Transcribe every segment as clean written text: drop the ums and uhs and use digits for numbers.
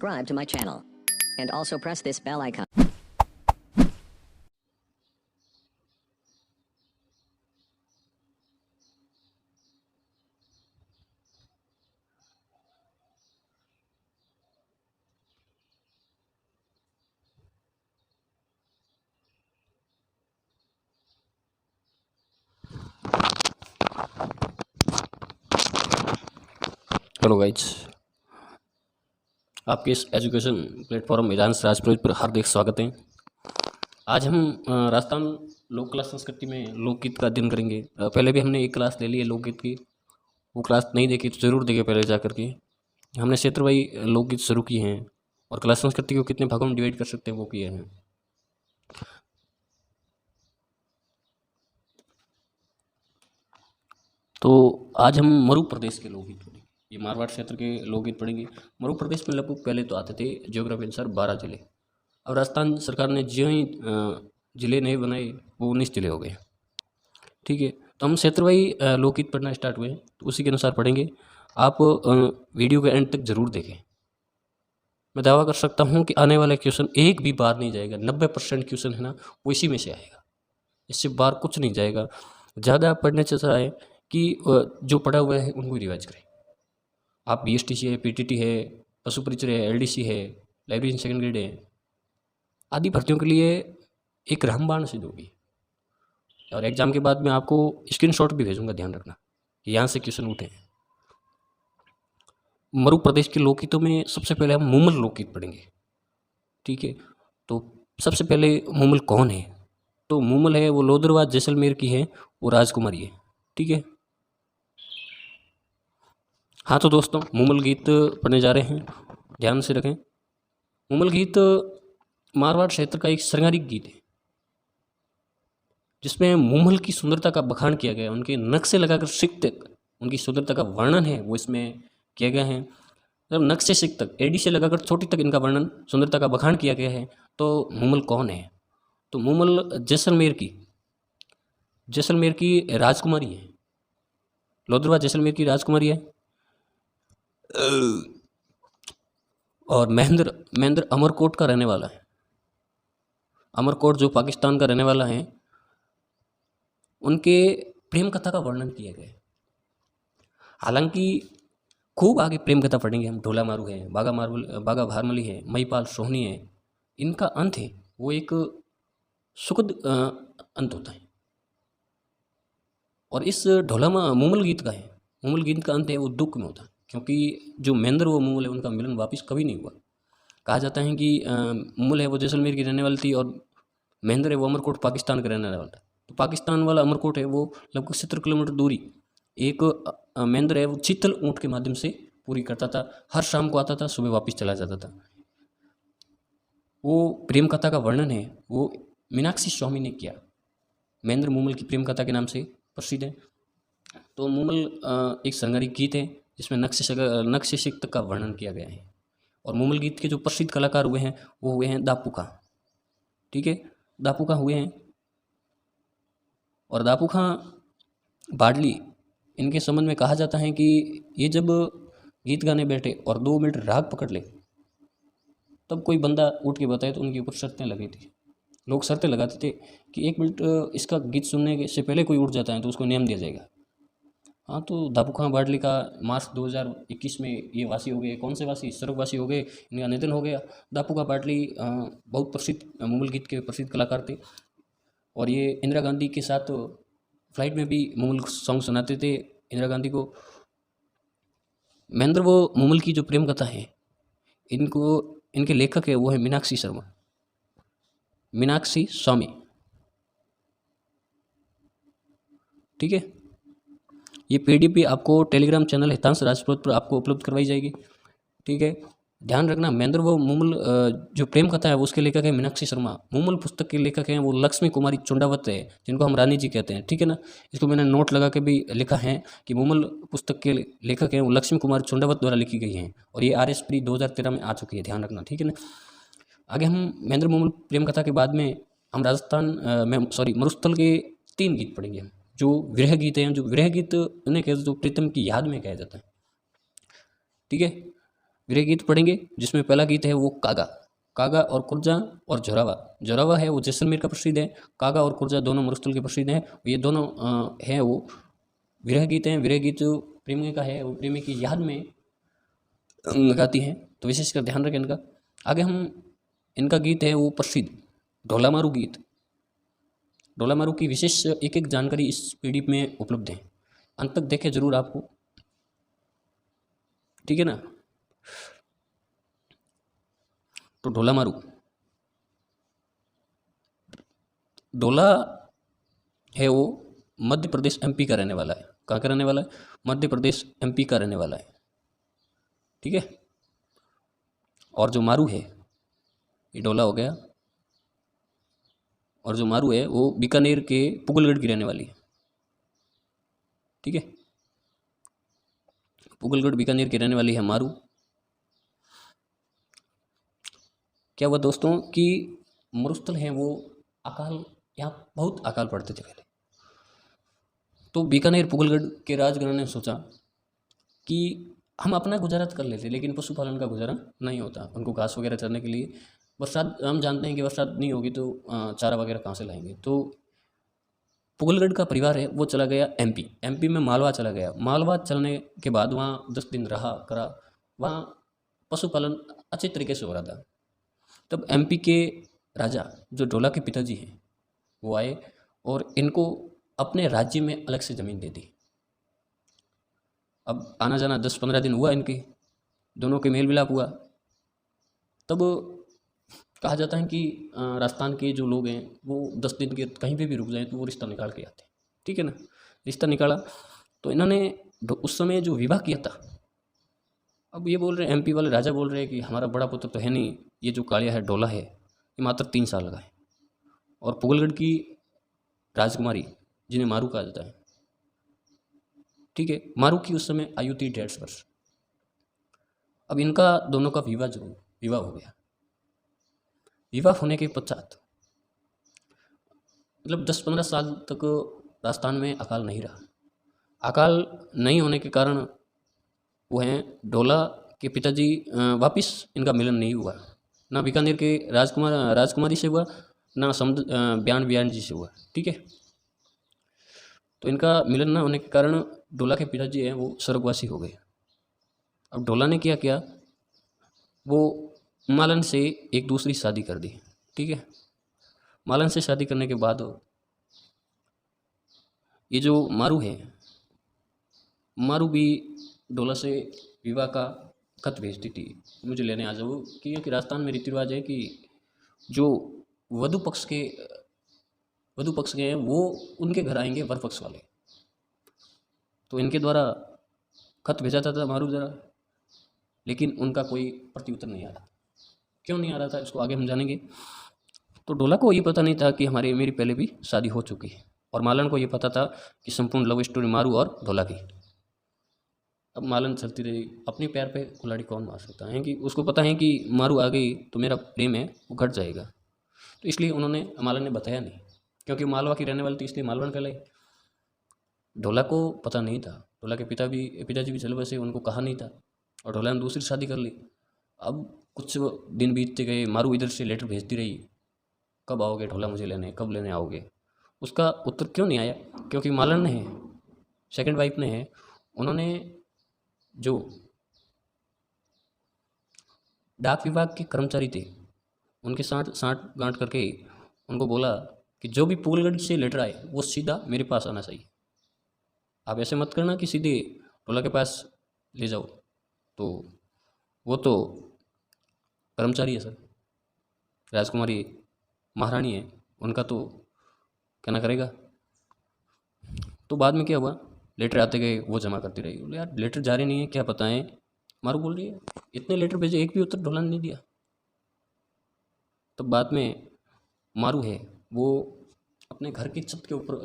subscribe to my channel and also press this bell icon. Hello guys, आपके इस education platform Vedansh राजपुरोहित पर हार्दिक स्वागत है। आज हम राजस्थान लोक कला संस्कृति में लोकगीत का अध्ययन करेंगे। पहले भी हमने एक क्लास ले ली है लोकगीत की, वो क्लास नहीं देखी तो ज़रूर देखें पहले जा करके। हमने क्षेत्रवाई लोकगीत शुरू किए हैं और कला संस्कृति को कितने भागों में डिवाइड कर सकते हैं वो किए हैं। तो आज हम मरु प्रदेश के लोकगीत पढ़ेंगे। ये मारवाड़ क्षेत्र के लोकगीत पढ़ेंगे। मरु प्रदेश में लगभग पहले तो आते थे ज्योग्राफी अनुसार 12 जिले। अब राजस्थान सरकार ने जो ही जिले नए बनाए वो 19 जिले हो गए। ठीक है, तो हम क्षेत्रवाई लोकगीत पढ़ना स्टार्ट हुए तो उसी के अनुसार पढ़ेंगे। आप वीडियो के एंड तक जरूर देखें। मैं दावा कर सकता हूँ कि आने वाला क्वेश्चन एक भी बार नहीं जाएगा। 90% क्वेश्चन है ना वो इसी में से आएगा, इससे बाहर कुछ नहीं जाएगा। ज़्यादा पढ़ने से अच्छा है कि जो पढ़ा हुआ है उनको रिवाइज करें। आप BSTC है, PTT है, पशु परिचय है, LDC है, लाइब्रेरी सेकंड ग्रेड है, आदि भर्तियों के लिए एक रामबाण सिद्ध होगी। और एग्जाम के बाद मैं आपको स्क्रीनशॉट भी भेजूंगा, ध्यान रखना कि यहाँ से क्वेश्चन उठे। मरु प्रदेश के लोकगीतों में सबसे पहले हम मुमल लोकगीत पढ़ेंगे। ठीक है, तो सबसे पहले मुमल कौन है? तो मुमल है वो लोदरवा जैसलमेर की है, वो राजकुमारी है। ठीक है, हाँ तो दोस्तों मुमल गीत पढ़ने जा रहे हैं, ध्यान से रखें। मुमल गीत मारवाड़ क्षेत्र का एक श्रृंगारिक गीत है जिसमें मुमल की सुंदरता का बखान किया गया है। उनके नक्शे लगाकर सिक तक उनकी सुंदरता का वर्णन है वो इसमें किया गया है। जब नक से सिक तक, एडी से लगाकर छोटी तक इनका वर्णन, सुंदरता का बखान किया गया है। तो मुमल कौन है? तो मुमल जैसलमेर की राजकुमारी है। लोदरवा जैसलमेर की राजकुमारी है। और महेंद्र अमरकोट का रहने वाला है। अमरकोट जो पाकिस्तान का रहने वाला है, उनके प्रेम कथा का वर्णन किया गया है। हालांकि खूब आगे प्रेम कथा पढ़ेंगे हम। ढोला मारू है, बागा भारमली है, महिपाल सोहनी है। इनका अंत है वो एक सुखद अंत होता है। और इस मुमल गीत का अंत है वो दुख में होता है, क्योंकि जो महेंद्र वो मुमल है उनका मिलन वापस कभी नहीं हुआ। कहा जाता है कि मुमल है वो जैसलमेर की रहने वाली थी और महेंद्र है वो अमरकोट पाकिस्तान का रहने वाला था। तो पाकिस्तान वाला अमरकोट है वो लगभग 70 किलोमीटर दूरी एक महेंद्र है वो चीतल ऊँट के माध्यम से पूरी करता था। हर शाम को आता था, सुबह वापस चला जाता था। वो प्रेम कथा का वर्णन है वो मीनाक्षी स्वामी ने किया। महेंद्र मुमल की प्रेम कथा के नाम से प्रसिद्ध है। तो मुमल एक श्रृंगारिक गीत है जिसमें नक्शे सिक तक का वर्णन किया गया है। और मुमल गीत के जो प्रसिद्ध कलाकार हुए हैं वो हुए हैं दापू खां। ठीक है, दापू खां हुए हैं। और दापू खां बाडली, इनके संबंध में कहा जाता है कि ये जब गीत गाने बैठे और 2 मिनट राग पकड़ ले तब कोई बंदा उठ के बताए तो उनके ऊपर शर्तें लगी थी। लोग शर्तें लगाते थे कि 1 मिनट इसका गीत सुनने से पहले कोई उठ जाता है तो उसको नियम दिया जाएगा। हाँ, तो दापू खां बाडली का मार्च 2021 में ये वासी हो गए। कौन से वासी? स्वर्गवासी हो गए, इनका निधन हो गया। दापू खां बाडली बहुत प्रसिद्ध मुमल गीत के प्रसिद्ध कलाकार थे। और ये इंदिरा गांधी के साथ फ्लाइट में भी मुमल सॉन्ग सुनाते थे इंदिरा गांधी को। महेंद्र वो मुमल की जो प्रेम कथा है इनके लेखक है वो है मीनाक्षी स्वामी। ठीक है, ये PDF भी आपको टेलीग्राम चैनल हितांश राजपूत पर आपको उपलब्ध करवाई जाएगी। ठीक है, ध्यान रखना। महेंद्र वो मुमल जो प्रेम कथा है वो उसके लेखक है मीनाक्षी शर्मा। मुमल पुस्तक के लेखक हैं वो लक्ष्मी कुमारी चुंडावत है, जिनको हम रानी जी कहते हैं। ठीक है ना, इसको मैंने नोट लगा के भी लिखा है कि मुमल पुस्तक के लेखक हैं वो लक्ष्मी कुमारी चुंडावत द्वारा लिखी गई हैं। और ये RS प्री 2013 में आ चुकी है, ध्यान रखना। ठीक है ना, आगे हम महेंद्र मुमल प्रेम कथा के बाद में हम मरुस्थल के 3 गीत पढ़ेंगे हम, जो विरह गीत हैं। जो विरह गीत उन्हें कहते जो प्रीतम की याद में कहा जाता है। ठीक है, विरह गीत पढ़ेंगे, जिसमें पहला गीत है वो कागा। कागा और कुर्जा और जोरावा। जोरावा है वो जैसलमेर का प्रसिद्ध है, कागा और कुर्जा दोनों मरुस्थल के प्रसिद्ध हैं। ये दोनों हैं वो विरह गीत हैं। विरह गीत जो प्रेमी का है वो प्रेमी की याद में गाती हैं, तो विशेषकर ध्यान रखें इनका। आगे हम इनका गीत है वो प्रसिद्ध ढोला मारू गीत। ढोला मारू की विशेष एक एक जानकारी इस पीडीएफ में उपलब्ध है, अंत तक देखें जरूर आपको, ठीक है ना। तो ढोला मारू, ढोला है वो मध्य प्रदेश एमपी का रहने वाला है। कहाँ का रहने वाला है? मध्य प्रदेश एमपी का रहने वाला है, ठीक है। और जो मारू है ये ढोला हो गया, और जो मारू है वो बीकानेर के पुगलगढ़ की रहने वाली है, ठीक है। पुगलगढ़ बीकानेर की रहने वाली है मारू। क्या हुआ दोस्तों कि मरुस्थल हैं वो अकाल, यहाँ बहुत अकाल पड़ते थे पहले, तो बीकानेर पुगलगढ़ के राजगणों ने सोचा कि हम अपना गुजारा कर लेते, लेकिन पशुपालन का गुजारा नहीं होता। उनको घास वगैरह चरने के लिए बरसात, हम जानते हैं कि बरसात नहीं होगी तो चारा वगैरह कहाँ से लाएंगे। तो पुगलगढ़ का परिवार है वो चला गया एमपी में मालवा चला गया। मालवा चलने के बाद वहाँ 10 दिन रहा करा, वहाँ पशुपालन अच्छे तरीके से हो रहा था। तब एमपी के राजा जो ढोला के पिताजी हैं वो आए और इनको अपने राज्य में अलग से ज़मीन दे दी। अब आना जाना 10-15 दिन हुआ, इनके दोनों के मेल मिलाप हुआ। तब कहा जाता है कि राजस्थान के जो लोग हैं वो 10 दिन के कहीं पे भी रुक जाएं तो वो रिश्ता निकाल के आते हैं, ठीक है ना। रिश्ता निकाला तो इन्होंने उस समय जो विवाह किया था, अब ये बोल रहे हैं एमपी वाले राजा बोल रहे हैं कि हमारा बड़ा पुत्र तो है नहीं, ये जो कालिया है ढोला है ये मात्र 3 साल का है। और पुगलगढ़ की राजकुमारी जिन्हें मारू कहा जाता है, ठीक है, मारू की उस समय आयु थी 1.5 वर्ष। अब इनका दोनों का विवाह हो गया। विवाह होने के पश्चात मतलब 10-15 साल तक राजस्थान में अकाल नहीं रहा। अकाल नहीं होने के कारण वो हैं ढोला के पिताजी, वापिस इनका मिलन नहीं हुआ, ना बीकानेर के राजकुमारी से हुआ, ना बयान जी से हुआ, ठीक है। तो इनका मिलन ना होने के कारण ढोला के पिताजी हैं वो स्वर्गवासी हो गए। अब ढोला ने क्या किया, वो मालन से एक दूसरी शादी कर दी, ठीक है। मालन से शादी करने के बाद ये जो मारू है, मारू भी ढोला से विवाह का खत भेजती थी, मुझे लेने आ जाओ, क्योंकि राजस्थान में रीति रिवाज है कि जो वधु पक्ष के हैं वो उनके घर आएंगे वर पक्ष वाले। तो इनके द्वारा खत भेजा था मारू जरा, लेकिन उनका कोई प्रत्युत्तर नहीं आ रहा। क्यों नहीं आ रहा था इसको आगे हम जानेंगे। तो ढोला को ये पता नहीं था कि मेरी पहले भी शादी हो चुकी है, और मालन को ये पता था कि संपूर्ण लव स्टोरी मारू और ढोला की। अब मालन चलती रही, अपने पैर पे कुल्हाड़ी कौन मार सकता है, कि उसको पता है कि मारू आ गई तो मेरा प्रेम है वो घट जाएगा। तो इसलिए मालन ने बताया नहीं, क्योंकि मालवा की रहने वाली थी, इसलिए मालवन कहलाई। ढोला को पता नहीं था, ढोला के पिताजी भी चले बसे, उनको कहा नहीं था, और ढोला ने दूसरी शादी कर ली। अब कुछ दिन बीतते गए, मारू इधर से लेटर भेजती रही, कब आओगे ढोला मुझे लेने, कब लेने आओगे। उसका उत्तर क्यों नहीं आया, क्योंकि मालन ने है, सेकंड वाइफ ने है, उन्होंने जो डाक विभाग के कर्मचारी थे उनके साथ साठ गांठ करके उनको बोला कि जो भी पुगलगढ़ से लेटर आए वो सीधा मेरे पास आना चाहिए। आप ऐसे मत करना कि सीधे ढोला के पास ले जाओ, तो वो तो कर्मचारी है सर, राजकुमारी महारानी है, उनका तो कहना करेगा। तो बाद में क्या हुआ, लेटर आते गए, वो जमा करती रही। बोले यार लेटर जारी नहीं है, क्या बताएं। मारू बोल रही है इतने लेटर भेजे, एक भी उत्तर ढोला ने नहीं दिया। तो बाद में मारू है वो अपने घर की छत के ऊपर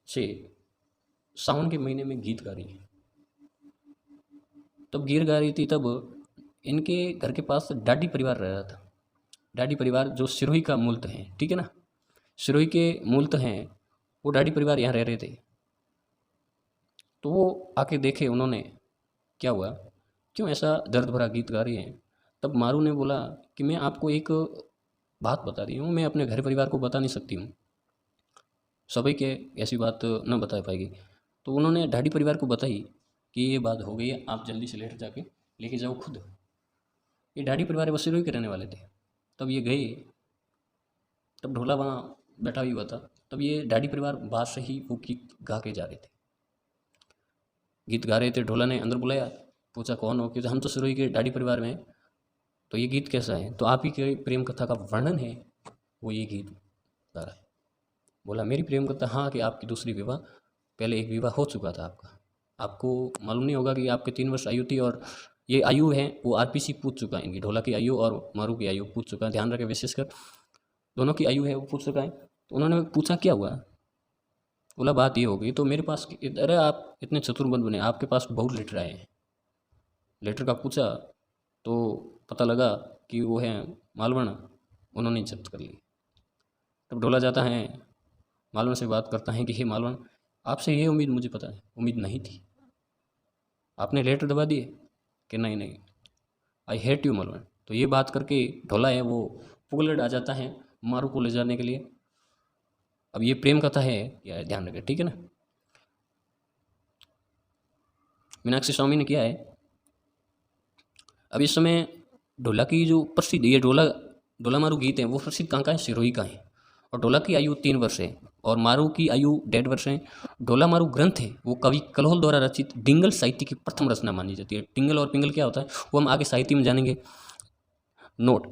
से सावन के महीने में गीत गा रही है। तब गीत गा रही थी, तब इनके घर के पास डाडी परिवार रह रहा था। डाडी परिवार जो सिरोही का मूलत है, ठीक है ना, सिरोही के मूलत हैं वो डाडी परिवार यहाँ रह रहे थे। तो वो आके देखे उन्होंने, क्या हुआ क्यों ऐसा दर्द भरा गीत गा रही हैं? तब मारू ने बोला कि मैं आपको एक बात बता रही हूँ, मैं अपने घर परिवार को बता नहीं सकती हूँ, सभी के ऐसी बात न बता पाएगी। तो उन्होंने ढाडी परिवार को बताई कि ये बात हो गई है, आप जल्दी से लेटर जाके लेके जाओ खुद। ये ढाडी परिवार वो सिरोही के रहने वाले थे। तब ये गए, तब ढोला वहाँ बैठा हुआ था। तब ये ढाडी परिवार बाहर से ही वो गीत गा के जा रहे थे, गीत गा रहे थे। ढोला ने अंदर बुलाया, पूछा कौन हो, कि हम तो सिरोही के ढाडी परिवार में हैं। तो ये गीत कैसा है? तो आप ही के प्रेम कथा का वर्णन है, वो ये गीत गा रहा है। बोला मेरी प्रेम कथा? हाँ, कि आपकी दूसरी विवाह, पहले एक विवाह हो चुका था आपका। आपको मालूम नहीं होगा कि आपके 3 वर्ष आयु थी, और ये आयु है वो आरपीसी पूछ चुका है, इनकी ढोला की आयु और मारू की आयु पूछ चुका है। ध्यान रखें, विशेषकर दोनों की आयु है वो पूछ चुका है। तो उन्होंने पूछा क्या हुआ? बोला बात ये हो गई। तो मेरे पास, अरे आप इतने चतुर मत बने, आपके पास बहुत लेटर आए हैं। लेटर का पूछा तो पता लगा कि वो है मालवण, उन्होंने जब्त कर ली। तब ढोला जाता है, मालवण से बात करता है कि हे मालवण, आपसे ये उम्मीद मुझे पता है, उम्मीद नहीं थी, आपने लेटर दबा दिए? कि नहीं नहीं, आई हेट यू मालवण। तो ये बात करके ढोला है वो पुगलड़ आ जाता है मारू को ले जाने के लिए। अब ये प्रेम कथा है, या ध्यान रखें, ठीक है ना। मीनाक्षी स्वामी ने किया है। अब इस समय ढोला की जो प्रसिद्ध ये ढोला मारू गीत है वो प्रसिद्ध कहाँ का है? सिरोही का है। और ढोला की आयु 3 वर्ष है और मारू की आयु 1.5 वर्ष है। ढोला मारू ग्रंथ है वो कवि कलोल द्वारा रचित डिंगल साहित्य की प्रथम रचना मानी जाती है। डिंगल और पिंगल क्या होता है वो हम आगे साहित्य में जानेंगे। नोट,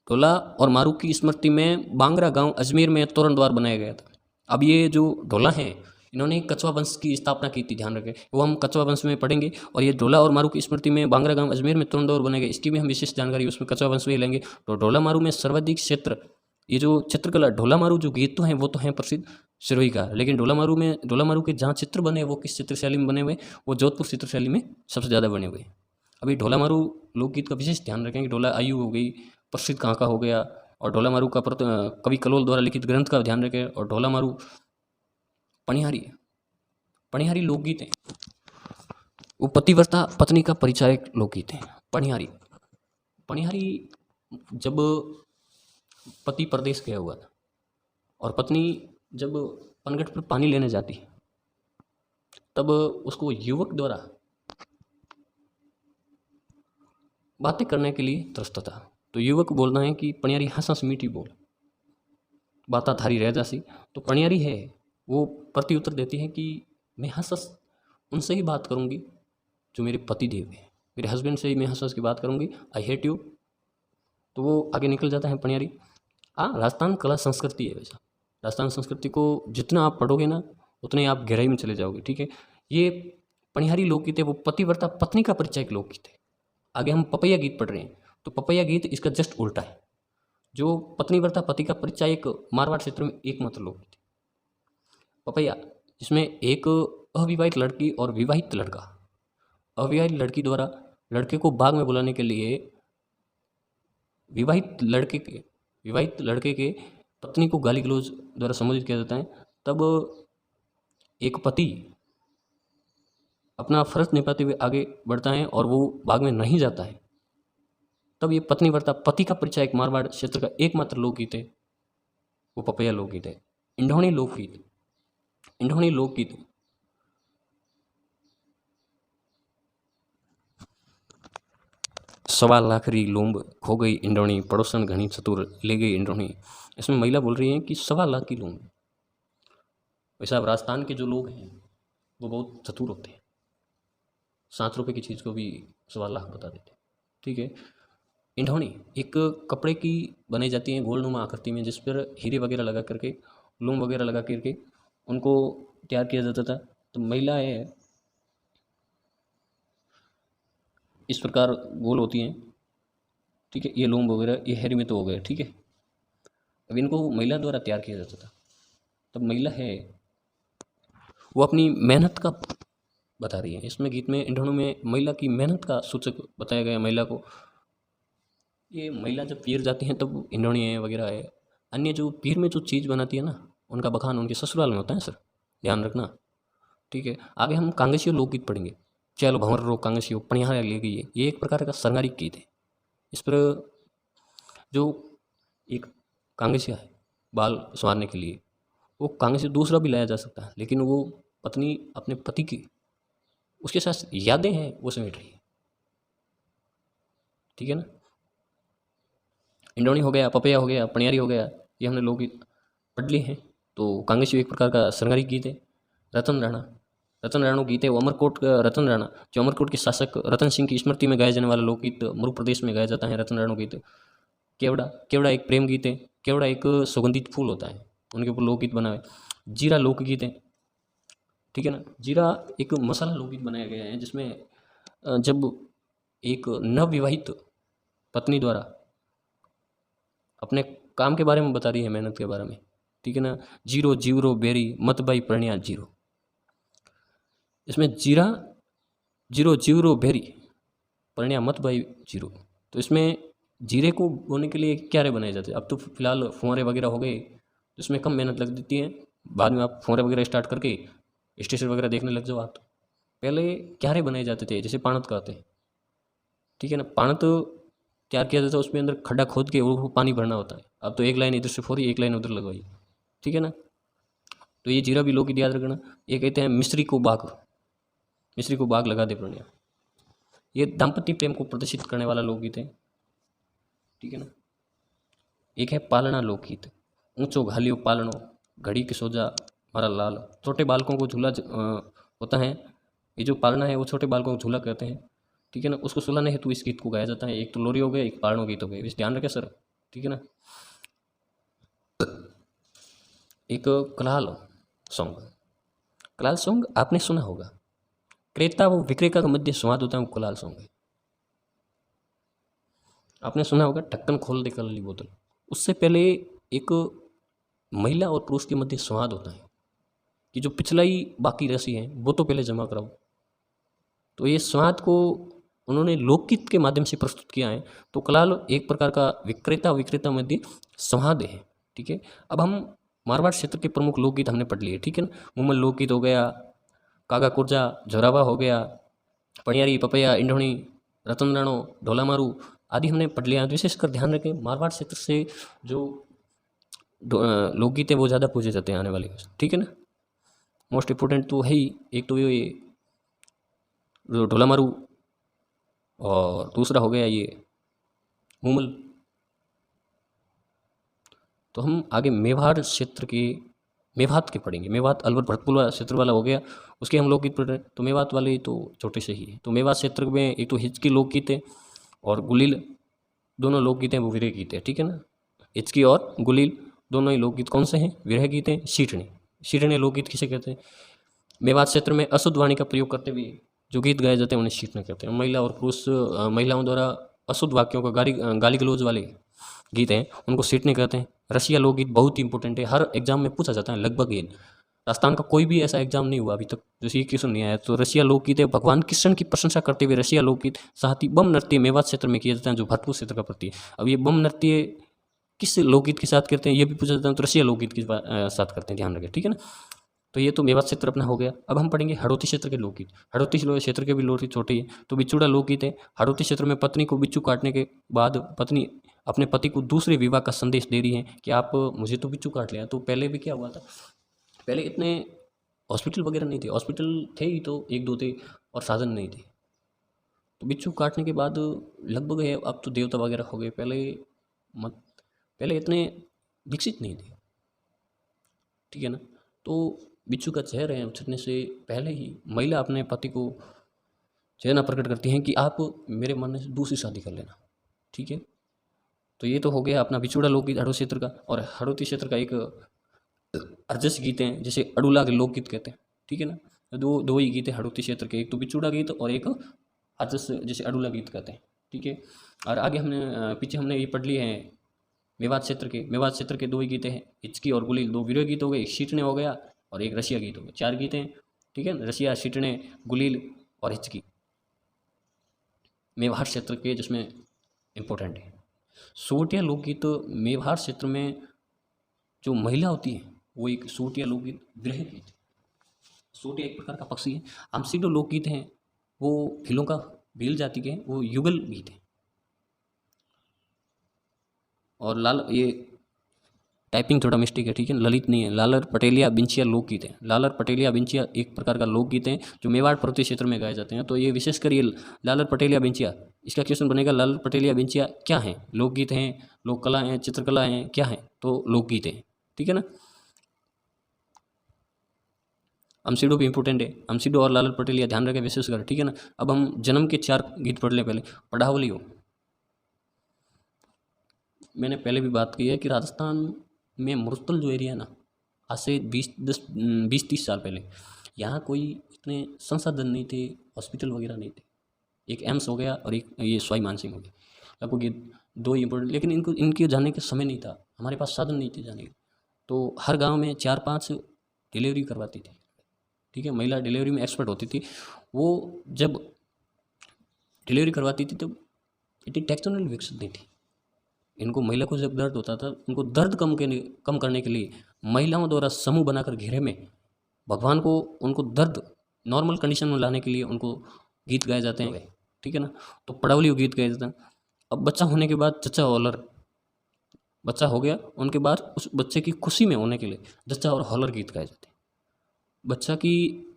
ढोला और मारू की स्मृति में बांगरा गांव अजमेर में तोरण द्वार बनाया गया था। अब ये जो ढोला है इन्होंने कछवा वंश की स्थापना की थी, ध्यान रखें, वो हम कछवा वंश में पढ़ेंगे। और ये ढोला और मारू की स्मृति में बांगरा गांव अजमेर में तोरण द्वार बनाया गया, इसकी भी हम विशेष जानकारी उसमें कछवा वंश में लेंगे। तो ढोला मारू में सर्वाधिक क्षेत्र, ये जो चित्रकला ढोला मारू जो गीत तो हैं वो तो हैं प्रसिद्ध सिरोही का, लेकिन ढोला मारू के जहाँ चित्र बने वो किस चित्र शैली में बने हुए? वो जोधपुर चित्र शैली में सबसे ज़्यादा बने हुए। अभी ढोला मारू लोकगीत का विशेष ध्यान रखें कि ढोला आयु हो गई, प्रसिद्ध कहाँ का हो गया, और ढोला मारू का कवि कलोल द्वारा लिखित ग्रंथ का ध्यान रखें। और ढोला मारू पणिहारी लोकगीत है, वो पतिव्रता पत्नी का परिचायक लोकगीत है। पणिहारी जब पति प्रदेश गया हुआ था और पत्नी जब पनघट पर पानी लेने जाती है तब उसको युवक द्वारा बातें करने के लिए तरसता था। तो युवक बोलना है कि पणियारी हंस हंस मीठी बोल, बाता थारी रह जासी। तो पणियारी है वो प्रति उत्तर देती है कि मैं हंस हंस उनसे ही बात करूंगी जो मेरे पति देव हैं, मेरे हस्बैंड से ही मैं हंस हंस की बात करूंगी, आई हेट यू। तो वो आगे निकल जाता है पणियारी। राजस्थान कला संस्कृति है, वैसा राजस्थान संस्कृति को जितना आप पढ़ोगे ना उतने आप गहराई में चले जाओगे, ठीक है। ये पणिहारी लोकगीत है वो पतिव्रता पत्नी का परिचय लोकगीत है। आगे हम पपैया गीत पढ़ रहे हैं, तो पपैया गीत इसका जस्ट उल्टा है, जो पत्नीव्रता पति का परिचय एक मारवाड़ क्षेत्र में एकमात्र लोकगीत है पपैया, जिसमें एक अविवाहित लड़की और विवाहित लड़का, अविवाहित लड़की द्वारा लड़के को बाग में बुलाने के लिए विवाहित लड़के के पत्नी को गाली गलौज द्वारा संबोधित किया जाता है। तब एक पति अपना फर्ज निभाते हुए आगे बढ़ता है और वो बाग में नहीं जाता है। तब ये पत्नीव्रता पति का परिचय एक मारवाड़ क्षेत्र का एकमात्र लोकगीत है, वो पपैया लोकगीत है। इंढौणी लोकगीत सवा लाखरी लोंब खो गई इंढौणी, पड़ोसन घनी चतुर ले गई इंढौणी। इसमें महिला बोल रही है कि 1.25 लाख की लोंब। वैसा राजस्थान के जो लोग हैं वो बहुत चतुर होते हैं, 7 रुपये की चीज़ को भी 1.25 लाख बता देते हैं, ठीक है। इंढौणी एक कपड़े की बनाई जाती है गोलनुमा आकृति में, जिस पर हीरे वगैरह लगा करके, लोम वगैरह लगा करके उनको तैयार किया जाता था। तो महिला है इस प्रकार गोल होती हैं, ठीक है। ये लोम वगैरह ये हेरी में तो हो गए, ठीक है। अब इनको महिला द्वारा तैयार किया जाता था। तब महिला है वो अपनी मेहनत का बता रही है। इसमें गीत में इंढौणी में महिला की मेहनत का सूचक बताया गया महिला को। ये महिला जब पीर जाती हैं तब इंढौणी है वगैरह है, अन्य जो पीर में जो चीज़ बनाती है ना उनका बखान उनके ससुराल में होता है सर, ध्यान रखना, ठीक है। आगे हम कांग्रेसी लोकगीत पढ़ेंगे। चलो भंवर रो कांगसियो पणिहार ले गई है, ये एक प्रकार का श्रृंगारिक गीत है। इस पर जो एक कांगसिया है बाल संवारने के लिए, वो कांगसिया दूसरा भी लाया जा सकता है, लेकिन वो पत्नी अपने पति की उसके साथ यादें हैं वो समेट रही है, ठीक है ना। इंडोनी हो गया, पपैया हो गया, पणियारी हो गया, ये हमने लोकगीत पढ़ लिए हैं। तो कांगसियो एक प्रकार का श्रृंगारिक गीत है। रतन राणा गीत है, वो अमरकोट का रतन राणा, जो अमरकोट के शासक रतन सिंह की स्मृति में गाया जाने वाला लोकगीत मरु प्रदेश में गाया जाता है रतन राणा गीत। केवड़ा एक प्रेम गीत है। केवड़ा एक सुगंधित फूल होता है, उनके ऊपर लोकगीत बना है। जीरा लोकगीत है, ठीक है ना। जीरा एक मसाला लोकगीत बनाया गया है, जिसमें जब एक नवविवाहित पत्नी द्वारा अपने काम के बारे में बता रही है, मेहनत के बारे में, ठीक है ना। जीरो जीवरो बेरी मत बाई प्रणिया जीरो, इसमें जीरो जीवरो बेरी प्रणिया मत बाई जीरो। तो इसमें जीरे को बोने के लिए क्यारे बनाए जाते हैं। अब तो फिलहाल फुहारे वगैरह हो गए, तो इसमें कम मेहनत लग देती है। बाद में आप फुहारे वगैरह स्टार्ट करके स्टेशन वगैरह देखने लग जाओ आप। तो पहले क्यारे बनाए जाते थे, जैसे पाणत कहते हैं, ठीक है ना। पाणत तैयार किया जाता है, उसमें अंदर खड्डा खोद के वो पानी भरना होता है। अब तो एक लाइन इधर से फोड़ी, एक लाइन उधर लगवाई, ठीक है ना। तो ये जीरा भी लोग याद रखना। ये कहते हैं मिस्री को बाग लगा दे प्रणिया, ये दाम्पत्य प्रेम को प्रदर्शित करने वाला लोकगीत है, ठीक है ना। एक है पालना लोकगीत। ऊंचो घालियो पालनो घड़ी के सोजा मारा लाल, छोटे बालकों को झूला होता है। ये जो पालना है वो छोटे बालकों को झूला कहते हैं, ठीक है ना। उसको सुलाने हेतु इस गीत को गाया जाता है। एक तो लोरी हो गया, एक पालनो गीत हो गया, इस ध्यान रखें सर, ठीक है ना। एक कलाल सॉन्ग आपने सुना होगा। क्रेता वो विक्रेता का मध्य संवाद होता है, वो कलाल सॉन्ग है। आपने सुना होगा ढक्कन खोल दे कलाली बोतल। उससे पहले एक महिला और पुरुष के मध्य संवाद होता है कि जो पिछलाई बाकी राशि है वो तो पहले जमा कराओ। तो ये संवाद को उन्होंने लोकगीत के माध्यम से प्रस्तुत किया है। तो कलाल एक प्रकार का विक्रेता मध्य संवाद है, ठीक है। अब हम मारवाड़ क्षेत्र के प्रमुख लोकगीत हमने पढ़ लिए, ठीक है ना। मुमल लोकगीत हो गया, कागा कुर्जा, जोरावा हो गया, पणियारी, पपैया, इंडोनी, रतन राणो, ढोला मारू आदि हमने पढ़ लिया। विशेषकर ध्यान रखें, मारवाड़ क्षेत्र से जो लोकगीत है वो ज़्यादा पूछे जाते हैं आने वाले, ठीक है ना। मोस्ट इम्पोर्टेंट तो है ही, एक तो ये ढोला मारू और दूसरा हो गया ये मुमल। तो हम आगे मेवात के पढ़ेंगे। मेवात अलवर भरतपुर वाला क्षेत्र वाला हो गया, उसके हम लोकगीत पढ़ रहे हैं। तो मेवात वाले तो छोटे से ही है। तो मेवात क्षेत्र में एक तो हिचकी लोकगीत है और गुलील, दोनों लोकगीत हैं वो विरह गीत है, ठीक है ना। हिचकी और गुलील दोनों ही लोकगीत कौन से हैं? विरह गीत हैं। शीटने लोकगीत किसे कहते हैं? मेवात क्षेत्र में अशुद्ध वाणी का प्रयोग करते हुए जो गीत गाए जाते हैं उन्हें शीटने कहते हैं। महिला और पुरुष महिलाओं द्वारा अशुद्ध वाक्यों का गाली गलौज वाले गीत हैं उनको शीटने कहते हैं। रसिया लोकगीत बहुत ही इंपॉर्टेंट है, हर एग्जाम में पूछा जाता है लगभग। ये राजस्थान का कोई भी ऐसा एग्जाम नहीं हुआ अभी तक जो श्री कृष्ण नहीं आया। तो रसिया लोकगीत है, भगवान कृष्ण की प्रशंसा करते हुए रसिया लोकगीत। साथ ही बम नृत्य मेवात क्षेत्र में किया जाता है जो भरतपुर क्षेत्र का प्रति है। अब ये बम नृत्य किस लोकगीत के साथ करते हैं ये भी पूछा जाता है, तो रसिया लोकगीत के साथ करते हैं, ध्यान रखें, ठीक है ना। तो ये तो मेवात क्षेत्र अपना हो गया। अब हम पढ़ेंगे हड़ौती क्षेत्र के लोकगीत। हड़ौती क्षेत्र के भी लोकगीत छोटे हैं। तो बिच्छूड़ा लोकगीत है। हड़ौती क्षेत्र में पत्नी को बिच्छू काटने के बाद पत्नी अपने पति को दूसरे विवाह का संदेश दे रही है कि आप मुझे तो बिच्छू काट लिया। तो पहले भी क्या हुआ था, पहले इतने हॉस्पिटल वगैरह नहीं थे, हॉस्पिटल थे ही तो एक दो थे और साधन नहीं थे। तो बिच्छू काटने के बाद लगभग है, अब तो देवता वगैरह हो गए, पहले इतने विकसित नहीं थे, ठीक है ना। तो बिच्छू का चेहरा है उछलने से पहले ही महिला अपने पति को चेहरा प्रकट करती हैं कि आप मेरे मन से दूसरी शादी कर लेना, ठीक है। तो ये तो हो गया अपना बिछुड़ा लोकगीत हड़ौती क्षेत्र का। और हड़ौती क्षेत्र का एक अर्जस गीत हैं जिसे अडुला के लोकगीत कहते हैं, ठीक है ना। दो ही गीत है हड़ौती क्षेत्र के, एक तो बिछुड़ा गीत और एक अर्जस जिसे अडुला गीत कहते हैं, ठीक है। और आगे पीछे हमने ये पढ़ लिए हैं मेवात क्षेत्र के दो ही गीते हैं, हिचकी और गुलील, दो विरह गीत हो गए, एक शीटने हो गया और एक रसिया गीत हो गया। 4 गीत हैं, ठीक है। रसिया, शीटने, गुलील और हिचकी मेवाड़ क्षेत्र के जिसमें इम्पोर्टेंट है। सोटिया लोकगीत मेवाड़ क्षेत्र में जो महिला होती है वो एक सोटिया लोकगीत विरह गीत। सोटिया एक प्रकार का पक्षी है। आमसीडो लोकगीत हैं वो भीलों का, भील जाति के वो युगल गीत हैं। और लाल, ये टाइपिंग थोड़ा मिस्टेक है, ठीक है, ललित नहीं है, लालर पटेलिया बिंचिया लोकगीत है। लालर पटेलिया बिंचिया एक प्रकार का लोकगीत है जो मेवाड़ पर्वतीय क्षेत्र में गाए जाते हैं। तो ये विशेषकर ये लालर पटेलिया बिंचिया, इसका क्वेश्चन बनेगा लालर पटेलिया बिंचिया क्या है? लोकगीत हैं, लोक कला हैं, चित्रकला हैं, क्या है? तो लोकगीत हैं, ठीक है ना। अमसीडो भी इंपॉर्टेंट है, अमसीडो और लालर पटेलिया ध्यान रखें विशेषकर, ठीक है ना। अब हम जन्म के 4 गीत पढ़ लें। पहले पढ़ावली हो, मैंने पहले भी बात की है कि राजस्थान में मुरतल जो एरिया है ना, आज से 20-30 साल पहले यहाँ कोई इतने संसाधन नहीं थे, हॉस्पिटल वगैरह नहीं थे। एक एम्स हो गया और एक ये सवाई मानसिंह हो गया, लगभग ये 2 ही इम्पोर्टेंट, लेकिन इनके जाने के समय नहीं था, हमारे पास साधन नहीं थे जाने के। तो हर गांव में 4-5 डिलीवरी करवाती थी, ठीक है, महिला डिलीवरी में एक्सपर्ट होती थी। वो जब डिलीवरी करवाती थी तो इतनी टेक्नोलॉजी विकसित नहीं थी। इनको, महिला को जब दर्द होता था, उनको दर्द कम करने के लिए महिलाओं द्वारा समूह बनाकर घेरे में भगवान को, उनको दर्द नॉर्मल कंडीशन में लाने के लिए उनको गीत गाए जाते हैं, ठीक है ना। तो पड़ावली गीत गाए जाते हैं। अब बच्चा होने के बाद जच्चा हॉलर, बच्चा हो गया, उनके बाद उस बच्चे की खुशी में होने के लिए जच्चा और हॉलर गीत गाए जाते हैं। बच्चा की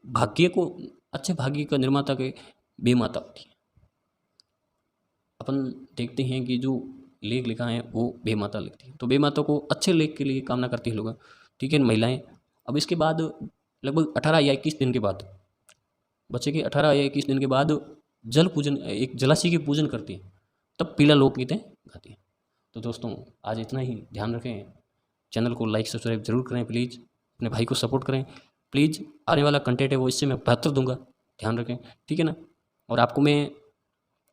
भाग्य को, अच्छे भाग्य का निर्माता के बेमाता होती है। अपन देखते हैं कि जो लेख लिखा है वो बेमाता लिखती है, तो बेमाता को अच्छे लेख के लिए कामना करती है लोग, ठीक है, महिलाएं। अब इसके बाद लगभग 18 या 21 दिन के बाद, बच्चे के 18 या 21 दिन के बाद जल पूजन, एक जलाशय की पूजन करती है, तब पीला लोकगीतें गाती हैं। तो दोस्तों आज इतना ही, ध्यान रखें, चैनल को लाइक सब्सक्राइब जरूर करें प्लीज़, अपने भाई को सपोर्ट करें प्लीज़। आने वाला कंटेंट है वो इससे मैं बेहतर दूंगा, ध्यान रखें, ठीक है ना। और आपको मैं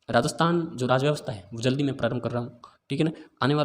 राजस्थान जो राज व्यवस्था है वो जल्दी मैं प्रारंभ कर रहा हूँ, ठीक है ना। आने वाला